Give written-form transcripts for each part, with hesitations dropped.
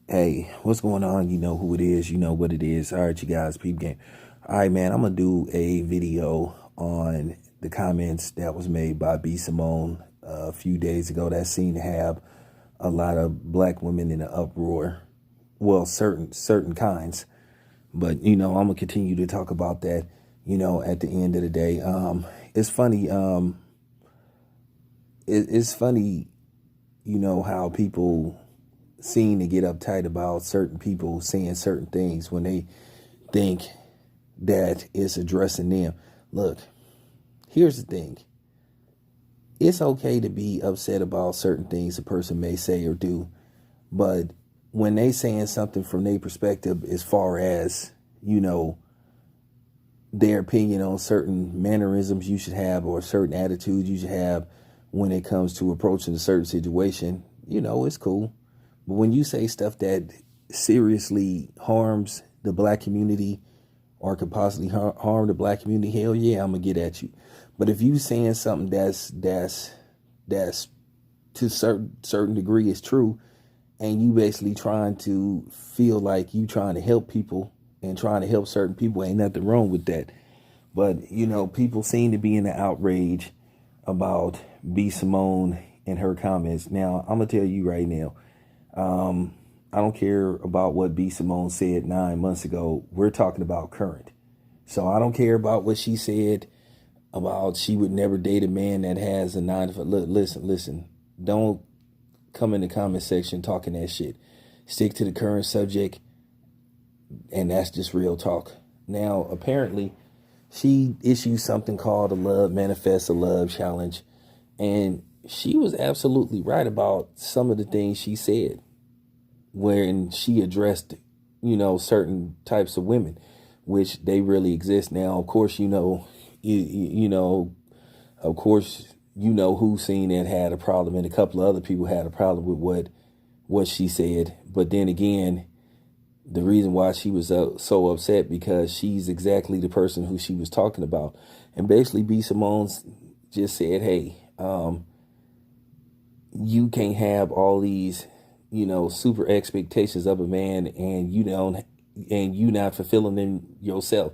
Hey, what's going on? You know who it is. You know what it is. All right, you guys, peep game. All right, man, I'm going to do a video on the comments that was made by B. Simone a few days ago that seemed to have a lot of black women in an uproar. Well, certain kinds. But, I'm going to continue to talk about that, at the end of the day. It's funny. It's funny, how people seem to get uptight about certain people saying certain things when they think that it's addressing them. Look, here's the thing. It's okay to be upset about certain things a person may say or do, but when they saying something from their perspective as far as, their opinion on certain mannerisms you should have or certain attitudes you should have when it comes to approaching a certain situation, it's cool. But when you say stuff that seriously harms the black community or could possibly harm the black community, hell yeah, I'm gonna get at you. But if you saying something that's to certain degree is true, and you basically trying to feel like you trying to help people and trying to help certain people, ain't nothing wrong with that. But people seem to be in an outrage about B. Simone and her comments. Now, I'm gonna tell you right now. I don't care about what B. Simone said 9 months ago. We're talking about current. So I don't care about what she said about she would never date a man that has a 9 to 5. Look, listen. Don't come in the comment section talking that shit. Stick to the current subject, and that's just real talk. Now, apparently, she issued something called a Love Manifest a Love Challenge, and she was absolutely right about some of the things she said wherein she addressed, certain types of women, which they really exist. Now, of course, of course, who seen it had a problem, and a couple of other people had a problem with what she said. But then again, the reason why she was so upset because she's exactly the person who she was talking about. And basically, B. Simone just said, hey, you can't have all these super expectations of a man and you not fulfilling them yourself.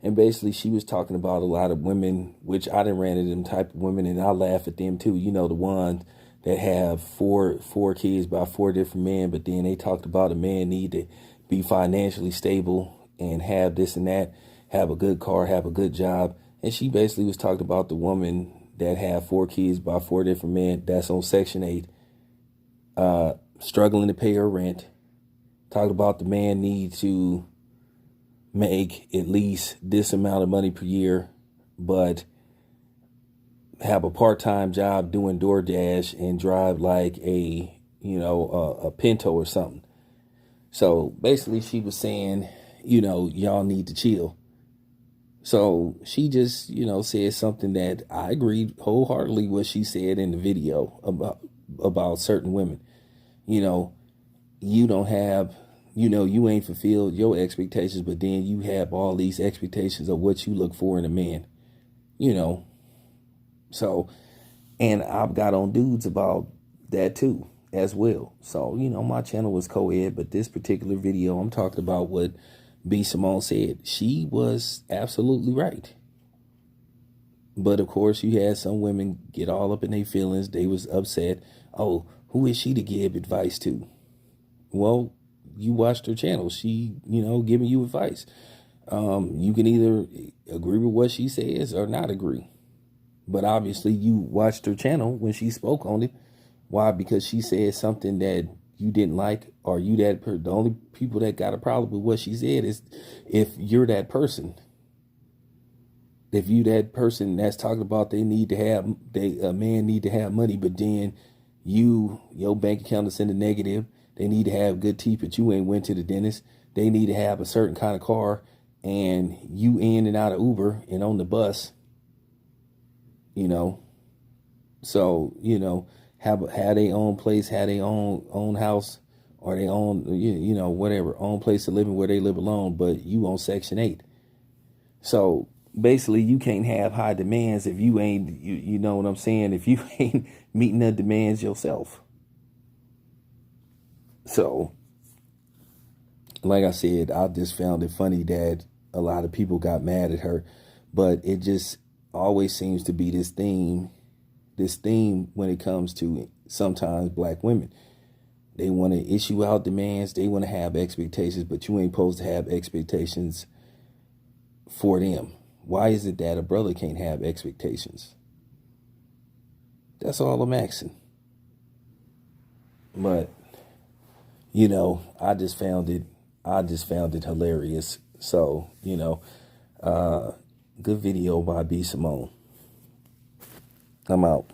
And basically she was talking about a lot of women, which I done ran into them type of women, and I laugh at them too. The ones that have four kids by four different men, but then they talked about a man need to be financially stable and have this and that, have a good car, have a good job. And she basically was talking about the woman that have four kids by four different men that's on Section 8, struggling to pay her rent. Talk about the man need to make at least this amount of money per year, but have a part-time job doing DoorDash and drive like a Pinto or something. So basically she was saying, y'all need to chill. So she just, said something that I agreed wholeheartedly what she said in the video about certain women. You don't have, you ain't fulfilled your expectations, but then you have all these expectations of what you look for in a man, So, and I've got on dudes about that too, as well. So, my channel was co-ed, but this particular video, I'm talking about what B. Simone said. She was absolutely right. But of course, you had some women get all up in their feelings. They was upset. Oh, who is she to give advice to? Well, you watched her channel. She, giving you advice. You can either agree with what she says or not agree. But obviously you watched her channel when she spoke on it. Why? Because she said something that you didn't like, or the only people that got a problem with what she said is if you're that person. If you that person that's talking about a man need to have money, but then your bank account is in the negative. They need to have good teeth, but you ain't went to the dentist. They need to have a certain kind of car, and you in and out of Uber and on the bus, So, have their own place, have their own house, or their own, whatever, own place to live in where they live alone, but you on Section 8. So basically you can't have high demands if you ain't, you know what I'm saying, if you ain't meeting the demands yourself. So like I said, I just found it funny that a lot of people got mad at her, but it just always seems to be this theme when it comes to sometimes black women. They want to issue out demands, they want to have expectations, but you ain't supposed to have expectations for them. Why is it that a brother can't have expectations? That's all I'm asking. But I just found it hilarious. So, good video by B Simone. I'm out.